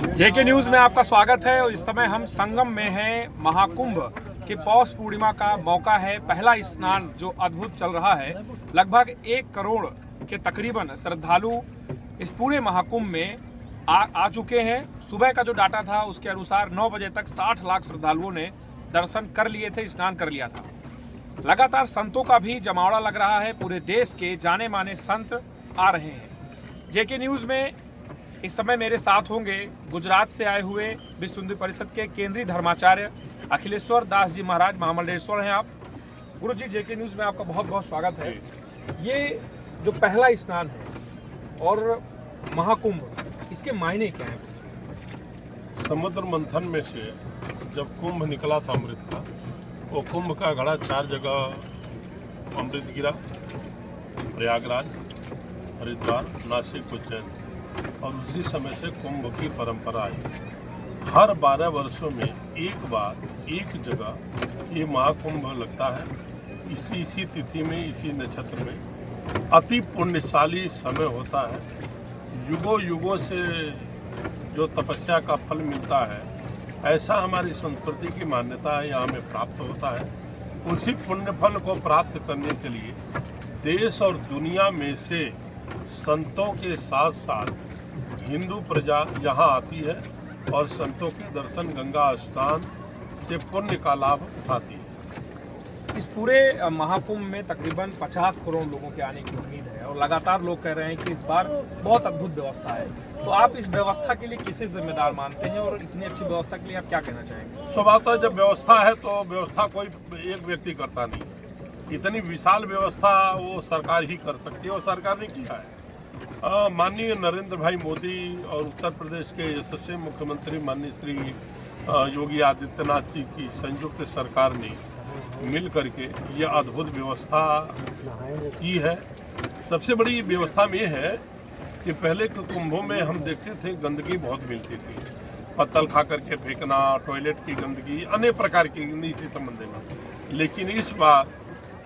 जेके news में आपका स्वागत है और इस समय हम संगम में हैं। महाकुंभ की पौष पूर्णिमा का मौका है। पहला स्नान जो अद्भुत चल रहा है। लगभग 1 करोड़ के तकरीबन श्रद्धालु इस पूरे महाकुंभ में आ चुके हैं। सुबह का जो डाटा था उसके अनुसार 9 बजे तक 60 लाख श्रद्धालुओं ने दर्शन कर लिए थे, स्नान कर लिया था। लगातार संतों का भी जमावड़ा लग रहा है। पूरे देश के जाने माने संत आ रहे हैं। जेके न्यूज में इस समय मेरे साथ होंगे गुजरात से आए हुए विश्व हिंदू परिषद के केंद्रीय धर्माचार्य अखिलेश्वर दास जी महाराज, महामंडलेश्वर हैं आप। गुरु जी, जेके न्यूज में आपका बहुत बहुत स्वागत है। ये जो पहला स्नान है और महाकुंभ, इसके मायने क्या हैं? समुद्र मंथन में से जब कुंभ निकला था अमृत का, वो कुंभ का घड़ा 4 जगह अमृत गिरा। प्रयागराज, हरिद्वार, नासिक, उज्जैन। और उसी समय से कुंभ की परंपरा आई। हर 12 वर्षों में एक बार एक जगह ये महाकुंभ लगता है। इसी तिथि में, इसी नक्षत्र में अति पुण्यशाली समय होता है। युगों युगों से जो तपस्या का फल मिलता है, ऐसा हमारी संस्कृति की मान्यता है, यहाँ में प्राप्त होता है। उसी पुण्य फल को प्राप्त करने के लिए देश और दुनिया में से संतों के साथ साथ हिंदू प्रजा यहाँ आती है और संतों के दर्शन, गंगा स्नान से पुण्य का लाभ उठाती है। इस पूरे महाकुंभ में तकरीबन 50 करोड़ लोगों के आने की उम्मीद है और लगातार लोग कह रहे हैं कि इस बार बहुत अद्भुत व्यवस्था है। तो आप इस व्यवस्था के लिए किसे जिम्मेदार मानते हैं और इतनी अच्छी व्यवस्था के लिए आप क्या कहना चाहेंगे? स्वभावतः जब व्यवस्था है तो व्यवस्था कोई एक व्यक्ति करता नहीं। इतनी विशाल व्यवस्था वो सरकार ही कर सकती है और सरकार ने किया है। माननीय नरेंद्र भाई मोदी और उत्तर प्रदेश के यशस्वी मुख्यमंत्री माननीय श्री योगी आदित्यनाथ जी की संयुक्त सरकार ने मिल करके यह अद्भुत व्यवस्था की है। सबसे बड़ी व्यवस्था में यह है कि पहले के कुंभों में हम देखते थे गंदगी बहुत मिलती थी, पत्तल खा करके फेंकना, टॉयलेट की गंदगी, अनेक प्रकार की इसी संबंध में। लेकिन इस बार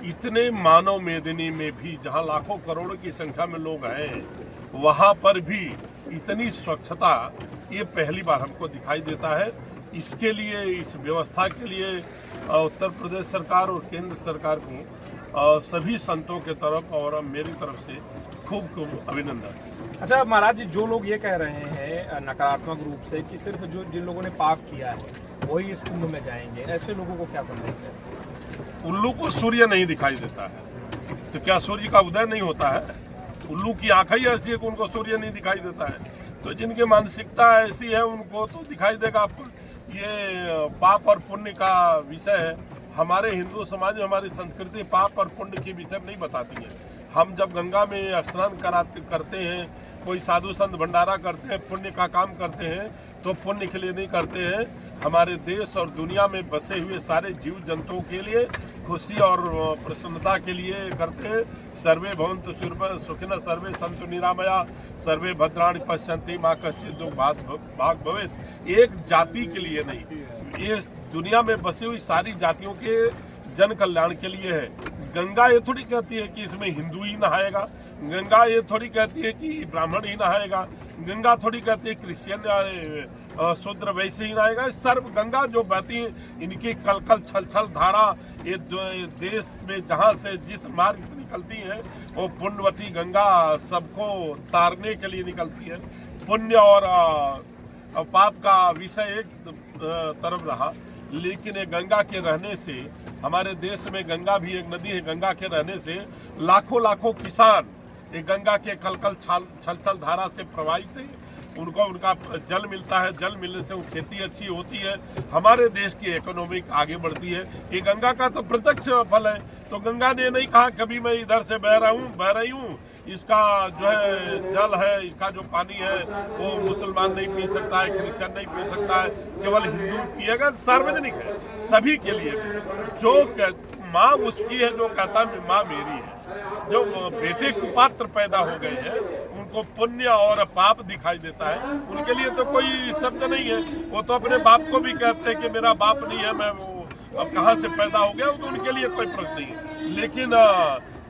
इतने मानव मेदिनी में भी, जहाँ लाखों करोड़ों की संख्या में लोग हैं, वहाँ पर भी इतनी स्वच्छता ये पहली बार हमको दिखाई देता है। इसके लिए, इस व्यवस्था के लिए उत्तर प्रदेश सरकार और केंद्र सरकार को सभी संतों के तरफ और मेरी तरफ से खूब खूब अभिनंदन। अच्छा महाराज जी, जो लोग ये कह रहे हैं नकारात्मक रूप से कि सिर्फ जिन लोगों ने पाप किया है वही इस कुंभ में जाएंगे, ऐसे लोगों को क्या संदेश है? उल्लू को सूर्य नहीं दिखाई देता है तो क्या सूर्य का उदय नहीं होता है? उल्लू की आंखें ही ऐसी है कि उनको सूर्य नहीं दिखाई देता है। तो जिनकी मानसिकता ऐसी है उनको तो दिखाई देगा। ये पाप और पुण्य का विषय है। हमारे हिंदू समाज में, हमारी संस्कृति पाप और पुण्य की विषय नहीं बताती है। हम जब गंगा में स्नान करते हैं, कोई साधु संत भंडारा करते हैं, पुण्य का काम करते हैं, तो पुण्य के लिए नहीं करते हैं। हमारे देश और दुनिया में बसे हुए सारे जीव जंतुओं के लिए, खुशी और प्रसन्नता के लिए करते हैं। सर्वे भवन्तु सुखिनः सर्वे सन्तु निरामया सर्वे भद्राणि पश्यन्ति मा कश्चित् दुःख भाग् भवेत्। एक जाति के लिए नहीं, ये दुनिया में बसी हुई सारी जातियों के जन कल्याण के लिए है। गंगा ये थोड़ी कहती है कि इसमें हिंदू ही नहाएगा। गंगा ये थोड़ी कहती है कि ब्राह्मण ही नहाएगा। गंगा थोड़ी कहती है क्रिश्चियन शूद्र वैसे ही नहाएगा। सर्व गंगा जो बहती है, इनकी कलकल छलछल धारा ये देश में जहाँ से जिस मार्ग से निकलती है, वो पुण्यवती गंगा सबको तारने के लिए निकलती है। पुण्य और पाप का विषय एक तरफ रहा, लेकिन ये गंगा के रहने से, हमारे देश में गंगा भी एक नदी है, गंगा के रहने से लाखों लाखों किसान ये गंगा के कलकल छलछल धारा से प्रभावित है। उनको उनका जल मिलता है, जल मिलने से खेती अच्छी होती है, हमारे देश की इकोनॉमी आगे बढ़ती है। ये गंगा का तो प्रत्यक्ष फल है। तो गंगा ने नहीं कहा कभी मैं इधर से बह रही हूँ, इसका जो है जल है, इसका जो पानी है वो मुसलमान नहीं पी सकता है, क्रिश्चियन नहीं पी सकता है, केवल हिंदू पिएगा। सार्वजनिक है सभी के लिए। जो माँ उसकी है जो कहता है माँ मेरी है। जो बेटे कुपात्र पैदा हो गए हैं, उनको पुण्य और पाप दिखाई देता है, उनके लिए तो कोई शब्द नहीं है। वो तो अपने बाप को भी कहते हैं कि मेरा बाप नहीं है, मैं अब कहाँ से पैदा हो गया, तो उनके लिए कोई प्रश्न नहीं है। लेकिन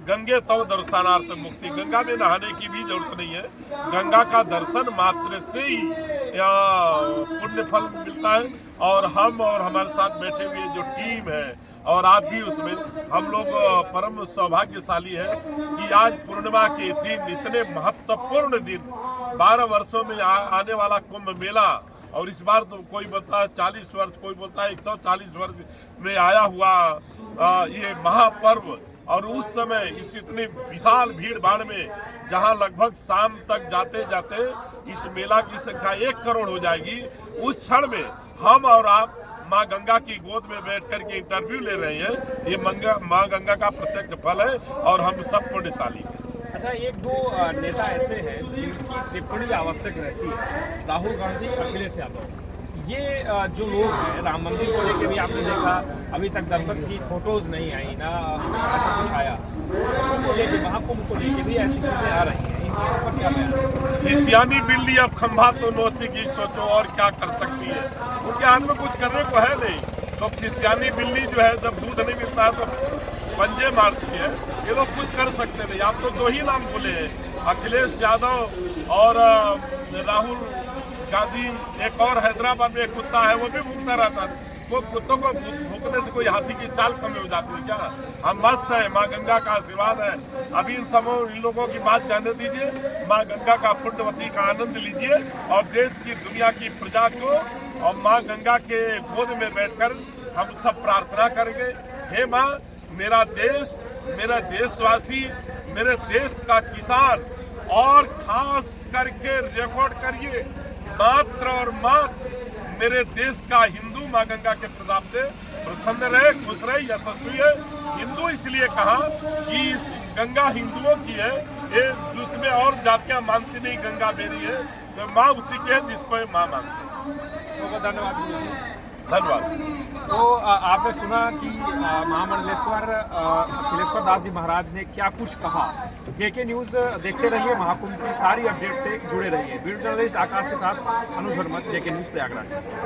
गंगे तव दर्शनार्थ मुक्ति, गंगा में नहाने की भी जरूरत नहीं है, गंगा का दर्शन मात्र से ही पुण्य फल मिलता है। और हम और हमारे साथ बैठे हुए जो टीम है और आप भी उसमें, हम लोग परम सौभाग्यशाली है कि आज पूर्णिमा के दिन, इतने महत्वपूर्ण दिन, 12 वर्षों में आने वाला कुंभ मेला, और इस बार तो कोई बोलता है 40 वर्ष, कोई बोलता है 140 वर्ष में आया हुआ ये महापर्व। और उस समय इस इतनी विशाल भीड़ भाड़ में, जहां लगभग शाम तक जाते जाते इस मेला की संख्या 1 करोड़ हो जाएगी, उस क्षण में हम और आप माँ गंगा की गोद में बैठ कर के इंटरव्यू ले रहे हैं। ये माँ गंगा का प्रत्यक्ष फल है और हम सब पुण्यशाली हैं। अच्छा, एक दो नेता ऐसे हैं जिनकी टिप्पणी आवश्यक रहती है, राहुल गांधी, अखिलेश यादव। ये जो लोग हैं, राम मंदिर को लेकर भी आपने देखा, अभी तक दर्शन की फोटोज नहीं आई ना, ऐसा कुछ आया। कुंभ को लेकर, महाकुंभ को लेकर भी ऐसी चीजें आ रही हैं, इनके ऊपर क्या बयान? खिसियानी बिल्ली अब खंभा तो नोचेगी, सोचो और क्या कर सकती है। उनके हाथ में कुछ करने को है नहीं, तो खिसियानी बिल्ली जो है, जब दूध नहीं मिलता है तो पंजे मारती है। ये लोग कुछ कर सकते नहीं। आप तो 2 ही नाम बोले हैं, अखिलेश यादव और राहुल गांधी। एक और हैदराबाद में एक कुत्ता है, वो भी भूखता रहता है। वो कुत्तों को भूखने से कोई हाथी की चाल कमी हो जाती है क्या? हम मस्त है, माँ गंगा का आशीर्वाद है। अभी इन लोगों की बात जानने दीजिए, माँ गंगा का पुण्यवती का आनंद लीजिए और देश की, दुनिया की प्रजा को और माँ गंगा के गोद में बैठकर हम सब प्रार्थना करेंगे, हे माँ, मेरा देश, मेरा देशवासी, मेरे देश का किसान, और खास करके रिकॉर्ड करिए, मात्र और मात्र मेरे देश का हिंदू माँ गंगा के प्रताप से प्रसन्न रहे, खुश रहे, यशस्वी है। हिंदू इसलिए कहा कि गंगा हिंदुओं की है, ये दूसरे और जातियां मानती नहीं, गंगा मेरी है, तो माँ उसी की है जिसको माँ मानते हैं। बहुत धन्यवाद। धन्यवाद। तो आपने सुना कि महामंडलेश्वर अखिलेश्वर दास जी महाराज ने क्या कुछ कहा। जेके न्यूज़ देखते रहिए, महाकुंभ की सारी अपडेट से जुड़े रहिए। वीडियो जर्नलिस्ट आकाश के साथ अनुज हरमत, जेके न्यूज़ प्रयागराज।